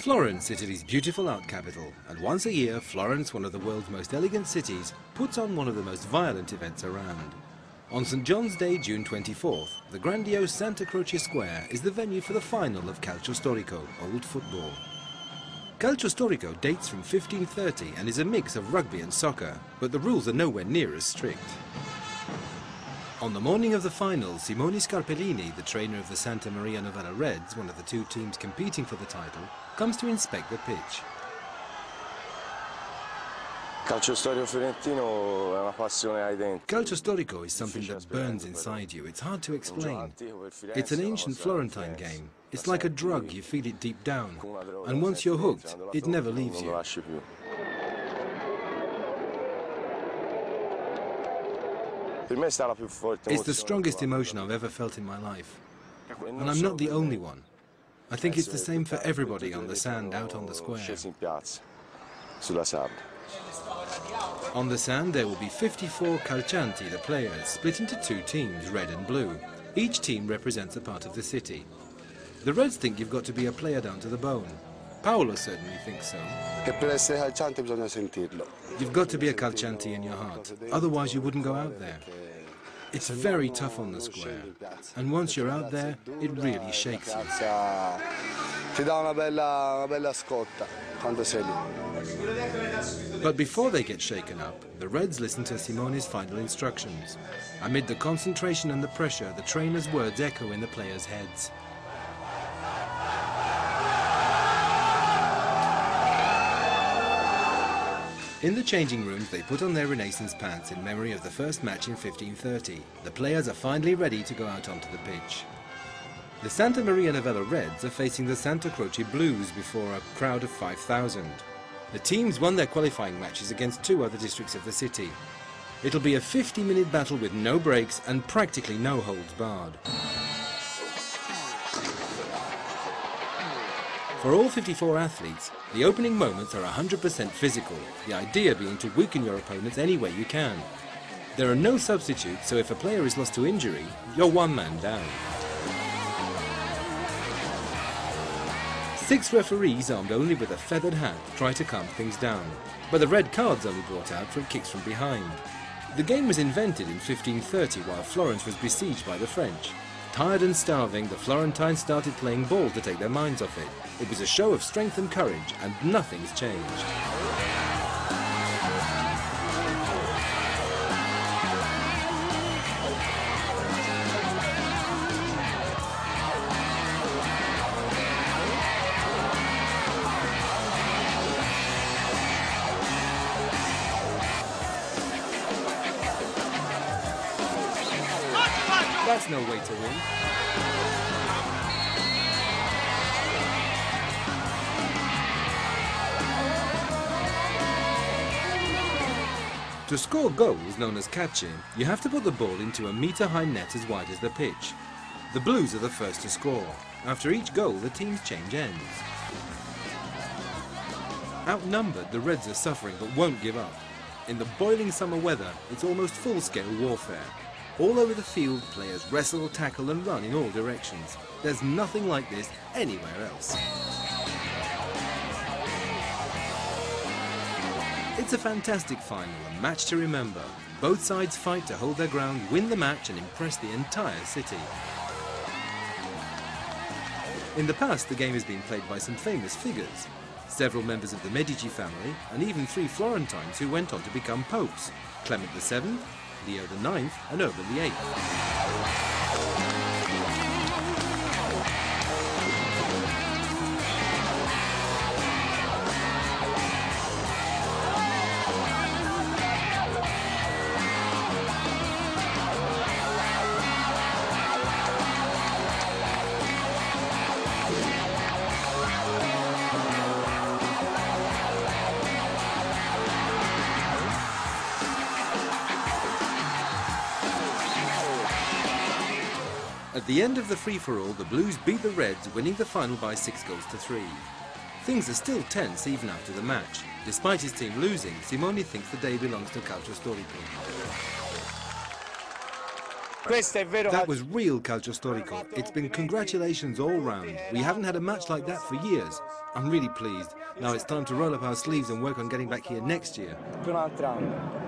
Florence, Italy's beautiful art capital, and once a year Florence, one of the world's most elegant cities, puts on one of the most violent events around. On St. John's Day, June 24th, the grandiose Santa Croce Square is the venue for the final of calcio storico, old football. Calcio storico dates from 1530 and is a mix of rugby and soccer, but the rules are nowhere near as strict. On the morning of the final, Simone Scarpellini, the trainer of the Santa Maria Novella Reds, one of the two teams competing for the title, comes to inspect the pitch. Calcio storico fiorentino è una passione identica. Calcio storico is something that burns inside you. It's hard to explain. It's an ancient Florentine game. It's like a drug, you feel it deep down. And once you're hooked, it never leaves you. It's the strongest emotion I've ever felt in my life. And I'm not the only one. I think it's the same for everybody on the sand out on the square. On the sand there will be 54 calcianti, the players, split into two teams, red and blue. Each team represents a part of the city. The Reds think you've got to be a player down to the bone. Paolo certainly thinks so. You've got to be a calcianti in your heart, otherwise you wouldn't go out there. It's very tough on the square, and once you're out there, it really shakes you. But before they get shaken up, the Reds listen to Simone's final instructions. Amid the concentration and the pressure, the trainer's words echo in the players' heads. In the changing rooms, they put on their Renaissance pants in memory of the first match in 1530. The players are finally ready to go out onto the pitch. The Santa Maria Novella Reds are facing the Santa Croce Blues before a crowd of 5,000. The teams won their qualifying matches against two other districts of the city. It'll be a 50-minute battle with no breaks and practically no holds barred. For all 54 athletes, the opening moments are 100% physical, the idea being to weaken your opponents any way you can. There are no substitutes, so if a player is lost to injury, you're one man down. 6 referees armed only with a feathered hat try to calm things down, but the red card's only brought out from kicks from behind. The game was invented in 1530 while Florence was besieged by the French. Tired and starving, the Florentines started playing ball to take their minds off it. It was a show of strength and courage, and nothing's changed. That's no way to win. To score goals, known as catching, you have to put the ball into a metre-high net as wide as the pitch. The Blues are the first to score. After each goal, the teams change ends. Outnumbered, the Reds are suffering but won't give up. In the boiling summer weather, it's almost full-scale warfare. All over the field, players wrestle, tackle and run in all directions. There's nothing like this anywhere else. It's a fantastic final, a match to remember. Both sides fight to hold their ground, win the match and impress the entire city. In the past, the game has been played by some famous figures. Several members of the Medici family, and even 3 Florentines who went on to become popes. Clement VII, Leo IX and Urban VIII. At the end of the free-for-all, the Blues beat the Reds, winning the final by 6-3. Things are still tense even after the match. Despite his team losing, Simone thinks the day belongs to calcio storico. That was real calcio storico. It's been congratulations all round. We haven't had a match like that for years. I'm really pleased. Now it's time to roll up our sleeves and work on getting back here next year. Per un altro anno.